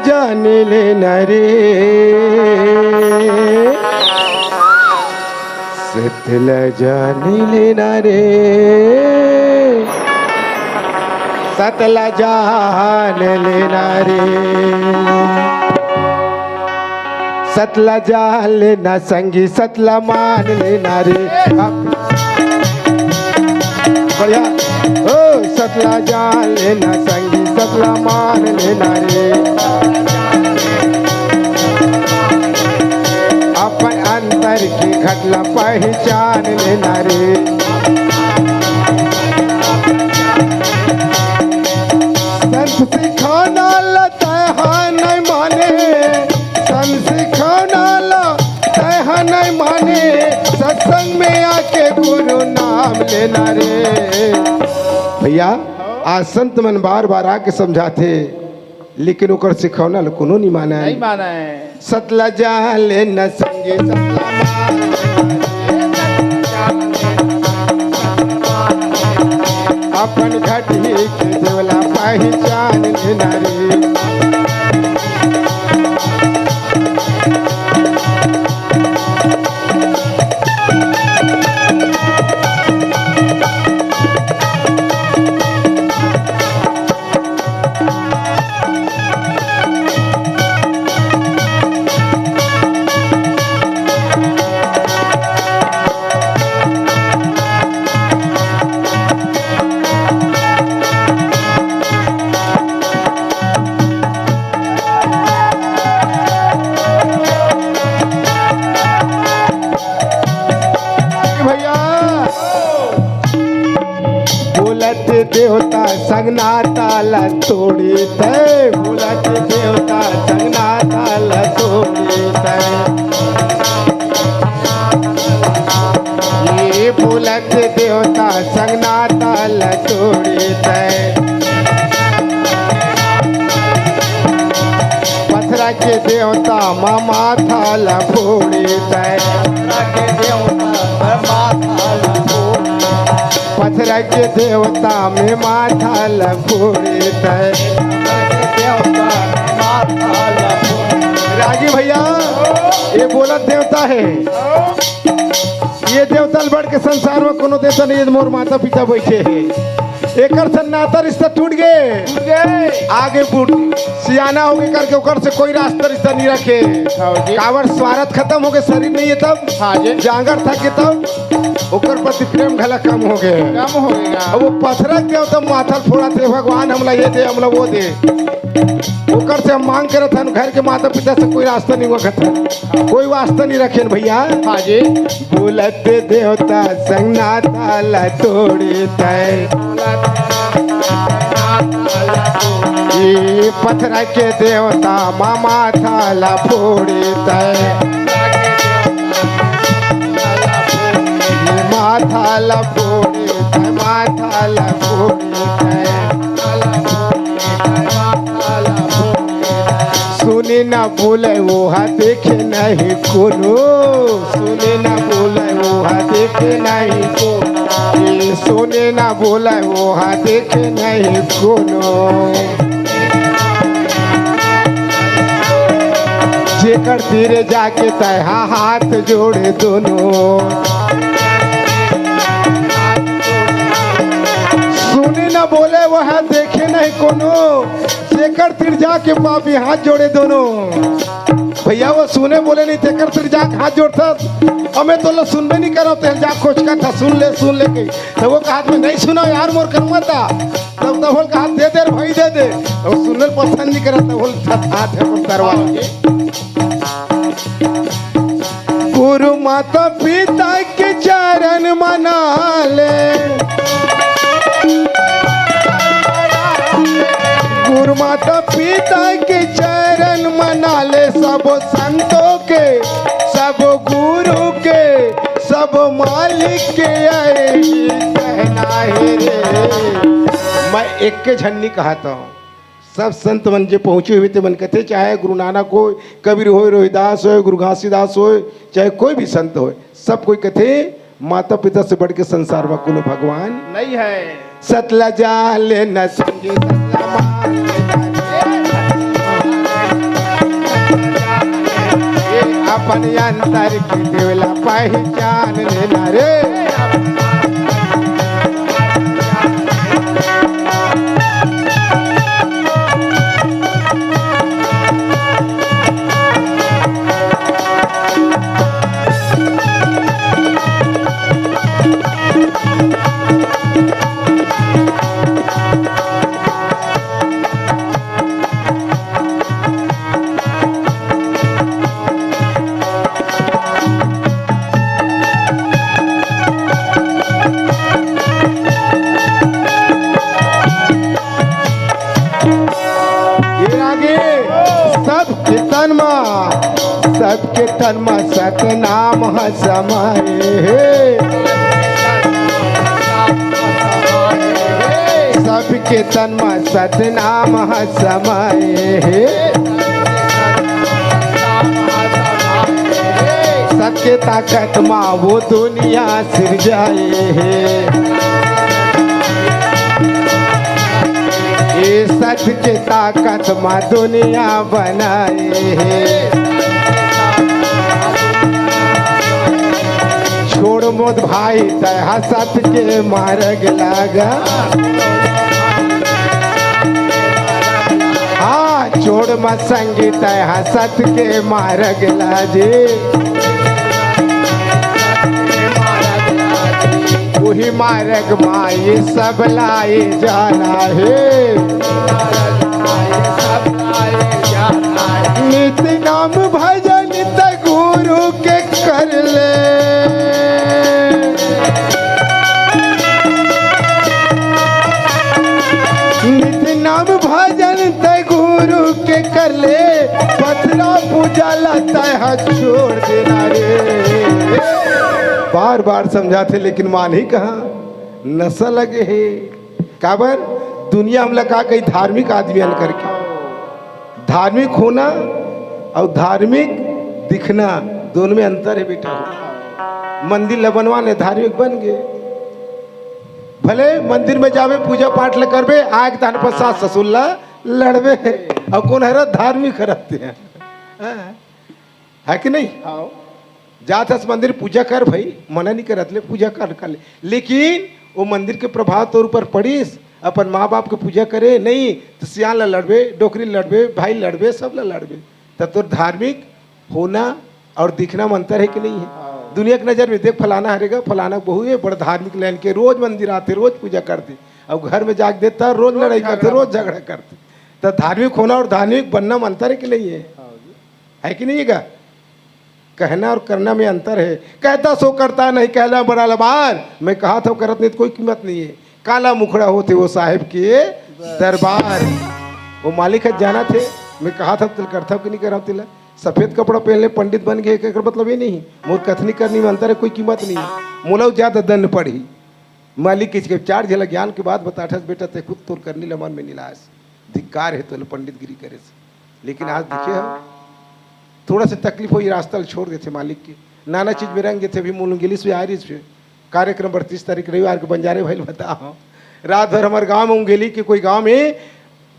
जान लेना रे, सतला जान लेना रे, सतला जान लेना रे, सतला जान लेना संगी, सतला मान लेना रे। बढ़िया। ओ सतला जान लेना संगी, सतला मान लेना रे, अपन अंतर की घटना पहचान लेना रे। संत सिखाना लता है नहीं माने, संत सिखाना लता है नहीं माने, सत्संग में आके गुरु नाम लेना रे। भैया आज संत मन बार बार आके समझाते, लेकिन ओकर सिखौना कोनो नहीं माना है, नहीं माना है। सतला जान लेना संगे, सतला अपन घटी के देवला पहचान लेना रे। देवता संगना ताला तोड़ी थे, बोलत देवता संगना ताला तोड़ी थे, ये बोलत देवता संगना ताला तोड़ी थे। पथरा के देवता मामा थाला फोड़ी थे, पथरा के देवता में माथा लफोड़े थे। रागी भैया ये बोलत देवता है, ये देवता बढ़ के संसार में कोनो देवता नहीं, मोर माता पिता बैठे है, एकर से नाता रिश्ता टूट गए, आगे बूढ़ सियाना हो गए करके ओकर से कोई रास्ता रिश्ता नहीं रखे, कावर स्वार्थ खत्म हो गए, शरीर नहीं है तब जांगर था के तब ओकर प्रति प्रेम घला कम हो गया। अब वो पथरा के तो माथा फोड़ा थे, भगवान हमला ये दे हमला वो दे, ओकर से हम मांग करत हन, घर के माता पिता से कोई रास्ता नहीं हुआ था, कोई वास्ता नहीं रखे भैया। बोलत देवता संगना ताला तोड़ी थे, ये पथरा के देवता मामा थाला फोड़ी थे, माथा लफोड़े थे, माथा लफोड़े थे, सुने न बोले वो देखे नहीं कोनो, सुने न बोले वो देखे नहीं कोनो, सुने न बोले वो देखे नहीं कोनो, जेकर तीरे जाके तहा हाथ जोड़े दोनों, सुने न बोले वह देखे नहीं कोनो, शेखर तीर जाके पापी हाथ जोड़े दोनों। भैया वो सुने बोले नहीं, शेखर तीर जाके हाथ जोड़ता, हमें तो सुनबे नहीं करो, तेल जा खोज का था सुन ले के, तो वो कहा में नहीं सुना यार मोर कर्मा था, तब तो बोल कहा दे दे भाई दे दे, और सुनने पसंद नहीं करा, तो बोल हाथ है तरवा। गुरु माता पिता के चरण मना ले, गुरु माता पिता के चरण मना ले, सब संतों के, सब गुरु के, सब मालिक के कहना है रे। मैं एक के झन्नी कहता हूँ, सब संत मन जो पहुँचे हुए थे मन कहते, चाहे गुरु नानक हो, कबीर हो, रोहिदास हो, गुरु घासीदास हो, चाहे कोई भी संत हो, सब कोई कहते माता पिता से बढ़ के संसार में कोनो भगवान नहीं है। सतला जान ले न संगे, सतला मान ले अपन अंतर की देवला पहचान लेना रे। सबके तन में सतनाम समाये, सबके तन में सतनाम समाये, सबके ताकत माँ वो दुनिया सिरजाए है। ये सच के ताकत माँ दुनिया बनाए है। छोड़ मोद भाई तय हसत के मार्ग लागा, हाँ छोड़ मत संगी तय हसत के मार्ग लाजे। वही मार्ग माए सब लाए जाना है। नित्य नाम भजन त गुरु के कर ले, नित्य नाम भजन त गुरु के कर ले। पथरा पूजा लाता है छोड़ देना रे। बार बार समझाते लेकिन मान ही कहा नशा लगे है। काबर दुनिया हम लगा कई धार्मिक आदमी करके, धार्मिक होना और धार्मिक दिखना दोनों में अंतर है बेटा। मंदिर ल बनवाने धार्मिक बन गए, भले मंदिर में जावे पूजा पाठ ल करबे, आग तहन पर सास ससुर लड़बे और कौन है धार्मिक रहते हैं, है कि नहीं? जात हस मंदिर पूजा कर भाई, मना नहीं करत ले पूजा कर ले, लेकिन वो मंदिर के प्रभाव तौर पर पड़ीस अपन माँ बाप के पूजा करे नहीं तो सियान ला लड़बे, डोकरी लड़बे, भाई लड़बे, सब ला लड़बे। तब तो धार्मिक होना और दिखना में अंतर है कि नहीं है? दुनिया की नज़र में देख फलाना हरेगा, फलाना बहू है बड़ा धार्मिक लाइन के, रोज मंदिर आते, रोज पूजा करते, और घर में जाग देता रोज लड़ाई करते, रोज झगड़ा करते। तो धार्मिक होना और धार्मिक बनना में अंतर है कि नहीं है कि नहीं है? कहना और करना में अंतर है। कहता सो करता नहीं, कहना बड़ा लबार, मैं कहा था करत नहीं तो कोई कीमत नहीं है। काला मुखड़ा होते वो साहिब के दरबार, वो मालिक है जाना थे, मैं कहा था तिल करता कि नहीं करा तिला। सफेद कपड़ा पहन ले पंडित बन गए, मतलब ये नहीं मोर कथनी करनी में अंतर है, कोई कीमत नहीं है। मोला ज्यादा दंड पड़ी मालिक किसके चार झलक ज्ञान के बाद बता बेटा ते खुद तोर करनी लमन में निलाश धिक्कार है तो पंडित गिरी करे से। लेकिन आज दिखे थोड़ा सा तकलीफ हुई, रास्ता छोड़ देते मालिक की, नाना चीज में रंग थे, भी मुलंगिलिस भी आरिस पे कार्यक्रम 32 तारीख रविवार के बंजारे भाई बताओ। रात भर हमारे गाँव में उंगेली के कोई गाँव में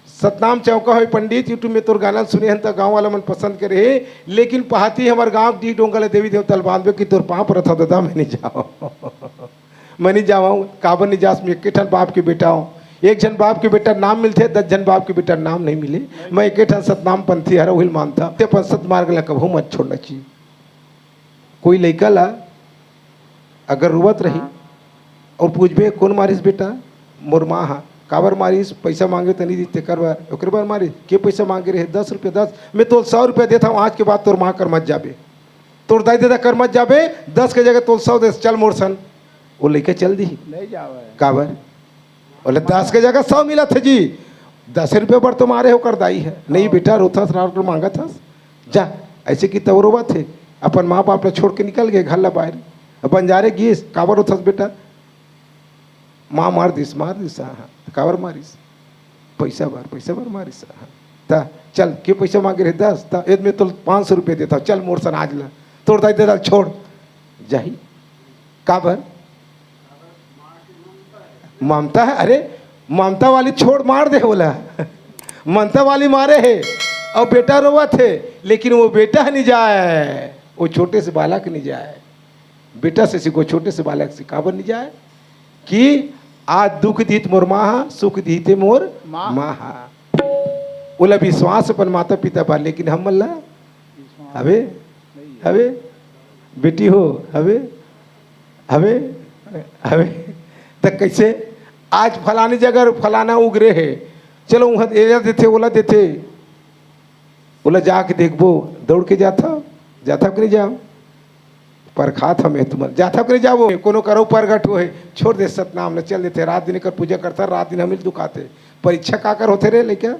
सतनाम चौका हो पंडित, यूट्यूब में तोर गाना सुने हैं तो गाँव वाला मन पसंद करे, लेकिन पहाती हमारे गाँव डी डोंगल देवी देवता बांध कि तोर पाँव पर था दादा मैं नहीं जाओ मैं नहीं जाऊँ काबर नहीं जास, मैं एक बाप के बेटा हूँ। एक जन बाप के बेटा नाम मिलते 10 जन बाप के बेटा नाम नहीं मिले। मैं एक सतनाम पंथी हर वही मानता ते पर सत मार्ग ला कभू मत छोड़ना चाहिए। कोई लड़का ला अगर रुवत रही और पूछबे कौन मारिस बेटा, मोर माँ हा, काबर मारिस, पैसा मांगे तो नहीं दीते करवार, ओकर बार मारिस के पैसा मांगे रहे 10 रुपये, 10 मैं तो 100 रुपया देता हूँ, आज के बाद तोर माँ कर मत जाबे, तोर दाई दादा कर मत जाबे, 10 के जगह तो 100 दे चल मोर सन। वो लेके चल दी नहीं जावे, काबर बोले 10 के जगह 100 मिला था जी, 10 रुपये पर तो मारे होकर दाई है नहीं बेटा, रोथस रात को मांगा था जा, ऐसे की तवरो बात है। अपन माँ बाप ने छोड़ के निकल गए घर ला बाहर, अपन जा रहे गीस काबर रोथस बेटा, माँ मार दिस हाँ काबर मारिस, पैसा बार मारिस हाँ ता चल के पैसा मांगे रहे 10 ता एक में तो 500 रुपये देता हूँ, चल मोर सन आज ला तोड़ दाई देता छोड़ जाही, काबर ममता है। अरे ममता वाली छोड़ मार दे बोला ममता वाली मारे है और बेटा रोवा थे, लेकिन वो बेटा नहीं जाए, वो छोटे से बालक नहीं जाए, बेटा से सीखो, छोटे से बालक से काबर नहीं जाए कि आज दुख दीत मोर माहा, सुख दीते मोर माहा। बोला विश्वास अपन माता पिता पर, लेकिन हम मल्ला हवे हवे बेटी हो हवे हवे हवे तक कैसे आज फलानी जगह फलाना उगरे है, चलो वहाँ देते ओला देते, बोला जाके देखबो, दौड़ के जाता कि नहीं जाओ, पर खात हमें तुम्हारे जाता कि नहीं जाओ, कोनो करो परगट हो है, छोड़ दे सतनाम न चल देते, रात दिन कर पूजा करता, रात दिन हमें दुखाते। परीक्षा काकर होते रे लेके,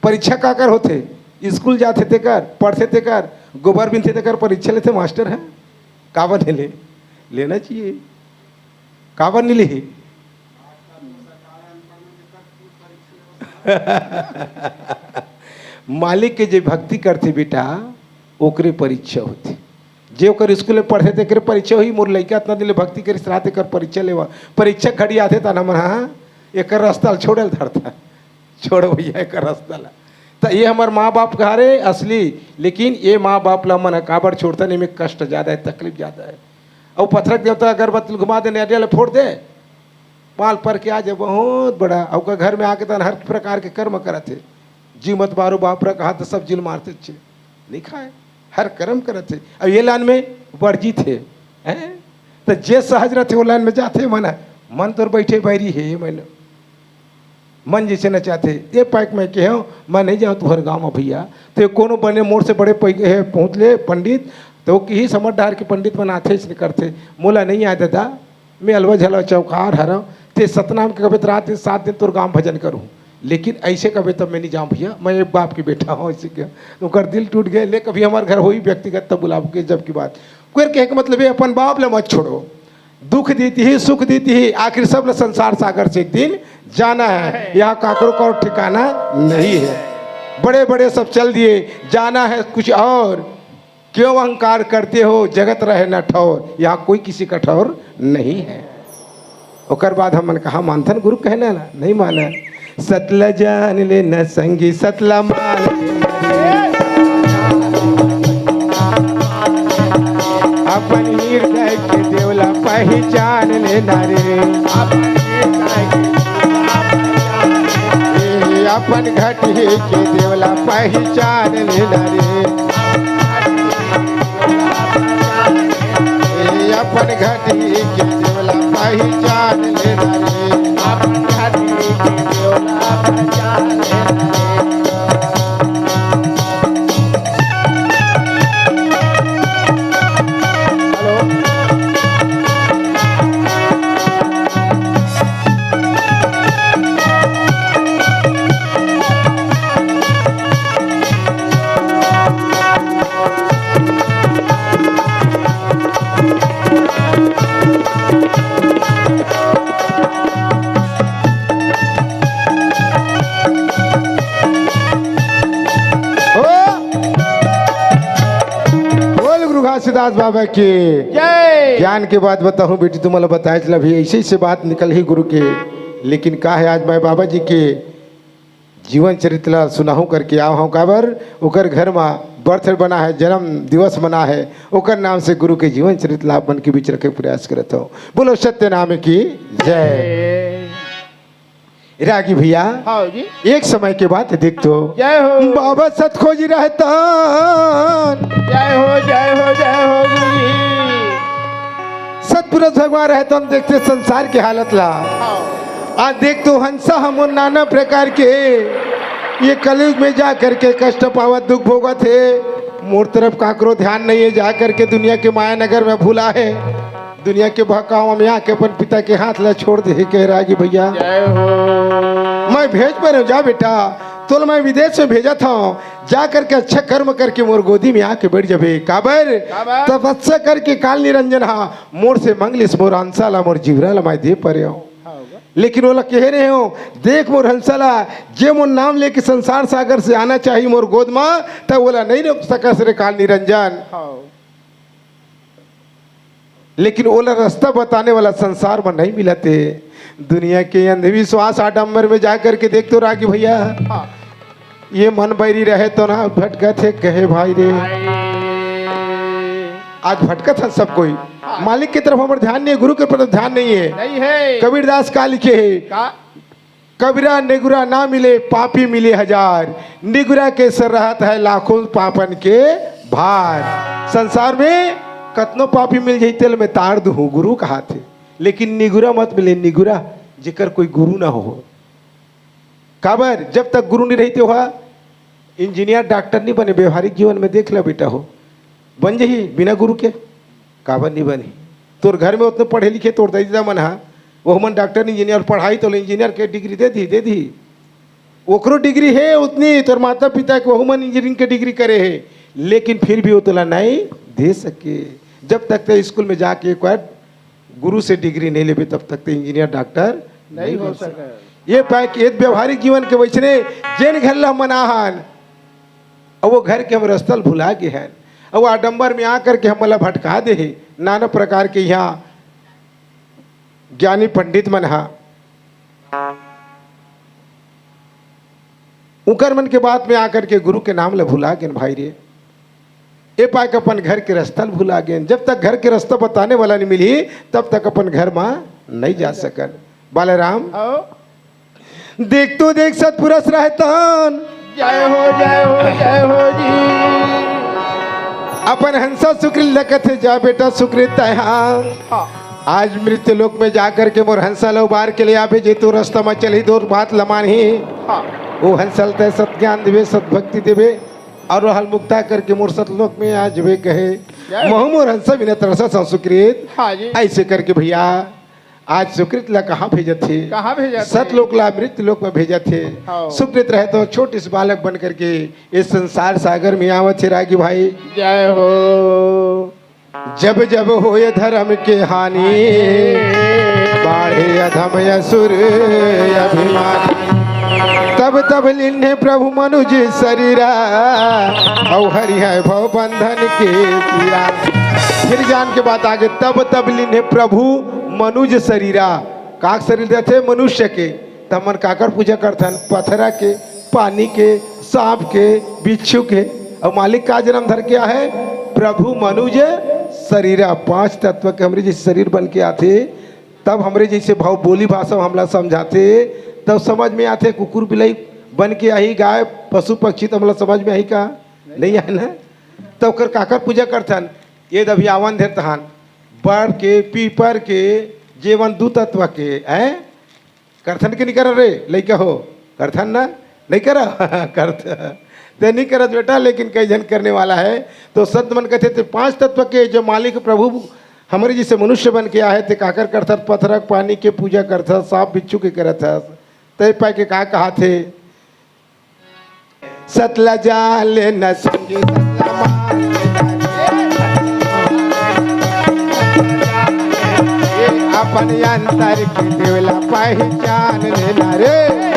परीक्षा काकर होते, स्कूल जाते थे कर, पढ़ते थे कर, गोबर बिनते थे कर, परीक्षा लेते मास्टर है, काबर नहीं ले, लेना चाहिए, काबर नहीं ले। मालिक के जो भक्ति करते बेटा ओकरे परीक्षा होती, जे ओकर स्कूल में पढ़े थे करे परीक्षा हुई, मोर लड़का इतना दिन भक्ति करी रात कर परीक्षा लेवा, परीक्षा घड़ी आते था ना मन हाँ एक रास्ता छोड़ल धरता, छोड़ो भैया एक रास्ता ला, तो ये हमारे माँ बाप कहा रे असली, लेकिन ये माँ बाप ला मन काबर छोड़ता नहीं, में कष्ट ज़्यादा है, तकलीफ ज़्यादा है। और पत्थर देवता अगरबत्ती घुमा दे, नरियल फोड़ दे, पाल पर के आ जाए बहुत बड़ा, और घर में आके तन हर प्रकार के कर्म करते, जी मत मारो बाप रा कहा तो सब जिल मारते थे, नहीं खाए हर कर्म करते। अब ये लाइन में वर्जित है, तो जे सहज रहते वो लाइन में जाते, मन तो बैठे बैरी है, मैंने मन जैसे न चाहते ये पैक में के हो, मैं नहीं जाऊँ तुहर गाँव में भैया, तो कोनो बने मोर से बड़े पैके है पहुँच ले पंडित, तो कि समझ डार के पंडित बनाते इसने करते, मोला नहीं आया दादा मैं अलवा झलवा चौकार हरा ते सतनाम के कभी रात दिन 7 दिन तोर गाँव भजन करूँ, लेकिन ऐसे कभी तब मैं नहीं जाऊँ भैया, मैं एक बाप की बेटा हूँ, ऐसे क्या तो कर दिल टूट गए, ले कभी हमारे घर हुई व्यक्तिगत तब बुलाओ के जब की बात कोई कहे का मतलब है अपन बाप ले मत छोड़ो, दुख देती ही सुख देती ही, आखिर सब संसार सागर से एक दिन जाना है, यहाँ काकरों का और ठिकाना नहीं है, बड़े बड़े सब चल दिए, जाना है कुछ और, क्यों अहंकार करते हो, जगत रहे न ठौर, यहाँ कोई किसी का ठौर नहीं है। ओकर बाद हमन कहा मानथन गुरु कहना ना, नहीं माना, सतला जान ले न संगी सतला मान अपन हृदय के देवला पहचान लेना रे, अपन घटी के देवला पहचान लेना रे, अपन घटी के देवला पहचान लेना रे, अपन घटी के देवला पहचान लेना रे। घासीदास बाबा की जय। ज्ञान के बात बताऊं बेटी, तुम्हारा बताया चला भी ऐसे से बात निकल ही गुरु के, लेकिन का है आज मैं बाबा जी के जीवन चरित्र सुनाहू करके आओ हूँ, काबर ओकर घर में बर्थ बना है, जन्म दिवस बना है, ओकर नाम से गुरु के जीवन चरित्र आप मन के बीच रखे प्रयास करता हूँ। बोलो सत्य नाम की जय। रागी भैया हाँ जी, एक समय के बाद देख तो जय हो बाबा सत खोजी रहता, जय हो जय हो जय हो गुरु, सतपुरुष भगवान रहता हम देखते संसार की हालत ला, आज देख तो हंसा हम नाना प्रकार के ये कलयुग में जा करके कष्ट पावा दुख भोगा थे, मोर तरफ काकरो ध्यान नहीं है, जा करके दुनिया के माया नगर में भूला है, दुनिया के बहकावा में आके अपन पिता के हाथ ला छोड़ दे, कह रहा कि भैया मैं भेज पर जा बेटा, तो मैं विदेश में भेजा था, जा करके अच्छा कर्म करके मोर गोदी में आके बैठ जाबे, काबर तपस्या करके काल निरंजन हा मोर से मंगलिस मोर हंसाला मोर जीवराला मैं दे पर हूँ, लेकिन वो कह रहे हो देख मोर हंसाला जे मोर नाम लेके संसार सागर से आना चाहिए मोर गोद में, तब बोला नहीं रोक सकस रे काल निरंजन, लेकिन ओला रास्ता बताने वाला संसार में नहीं मिलते, दुनिया के अंधविश्वास आडम्बर में जाकर के देख तो रागी भैया ये मन बैरी रहे तो ना भटका थे कहे भाई रे, आज भटकत है सब कोई। मालिक की तरफ हमारे ध्यान नहीं है, गुरु के तरफ ध्यान नहीं है। नहीं है। कबीरदास का लिखे है, कबीरा निगुरा ना मिले पापी मिले हजार, निगुरा के सर रहत है लाखों पापन के भार। संसार में कतनो पापी मिल जाई तेल में तार दू गुरु कहा थे, लेकिन निगुरा मत मिले, निगुरा जेकर कोई गुरु ना हो। काबर जब तक गुरु नहीं रहते हुआ इंजीनियर डॉक्टर नहीं बने। व्यवहारिक जीवन में देख लो बेटा, हो बन जही बिना गुरु के, काबर नहीं बनी। तोर घर में उतने पढ़े लिखे तोर दादा मन हा, वो मन डॉक्टर इंजीनियर पढ़ाई तो इंजीनियर के डिग्री दे दी ओकरो डिग्री है उतनी, तोर माता पिता के वह मन इंजीनियरिंग के डिग्री करे है, लेकिन फिर भी वो तोला नहीं दे सके। जब तक तो स्कूल में जाके एक बार गुरु से डिग्री नहीं लेबे तब तक तो इंजीनियर डॉक्टर नहीं हो सके। ये पैक ये व्यवहारिक जीवन के वैसने जेन घर ला मनाहन और वो घर के हम रस्तल भुला गए हैं, और वो आडम्बर में आकर के हमला भटका दे है। नाना प्रकार के यहाँ ज्ञानी पंडित मन हा उकर मन के बात में आकर के गुरु के नाम ले भुला गए भाई रे। ए पाक अपन घर के रस्तल भुला गए। जब तक घर के रास्ता बताने वाला नहीं मिली तब तक अपन घर में नहीं जा सकन। बालराम देख तो देख सतपुरुष रहतन, जय हो जय हो जय हो जी। अपन हंसा सुकृत लखत है, जा बेटा सुकृत तहा। आज मृत्यु लोक में जाकर के मोर हंसल उबार के लिए आवे जे तू रास्ता में चली दो बात लमान ही। वो हंसल तय सत्ज्ञान देवे सद्भक्ति देवे और रहल मुक्ता करके मोर सतलोक में आज वे कहे महु मोर हंसा बिना तरसा संस्कृत। ऐसे करके भैया आज सुकृत ला कहाँ भेजत थे, कहाँ भेजा सतलोक ला मृत्यु लोक में भेजा थे। सुकृत रहे तो छोटे से बालक बन करके इस संसार सागर में आवत थे। रागी भाई जय हो। जब जब होए धर्म के हानि, बाढ़े अधम असुर अभिमानी, तब तब लिन्हे प्रभु मनुज शरीरा, और हरि है भव बंधन के पीरा। फिर जान के बात आगे, तब तब लिन्हे प्रभु मनुज शरीरा। काक शरीर देते मनुष्य के, तब मन काकर पूजा करथन, पत्थरा के, पानी के, सांप के, बिच्छू के। और मालिक का जन्म धर क्या है, प्रभु मनुज शरीरा। पांच तत्व के हमरे जैसे शरीर बन के आते, तब हमरे जैसे भाव बोली भाषा हमला समझाते, तब समझ में आते। कुकुर बिलाई बन के आई, गाय पशु पक्षी तो हमला समझ में आई का नहीं है ना। तब कर काकर पूजा करथन, ये दबियावन देतहन बड़ के पीपर के जीवन दू तत्व के हैं करथन के नहीं कर रे लइका हो, करथन ना नहीं करा करथ ते नहीं करत बेटा, लेकिन कई जन करने वाला है। तो संत मन कहते थे पांच तत्व के जो मालिक प्रभु हमारे जैसे मनुष्य बन के आए थे, काकर करथत पत्थरक पानी के पूजा करथत, सांप बिच्छू के करत तय पाए के कहा थे, सतला जाल न संगी अपन अंतर की देवला पहचान लेना रे।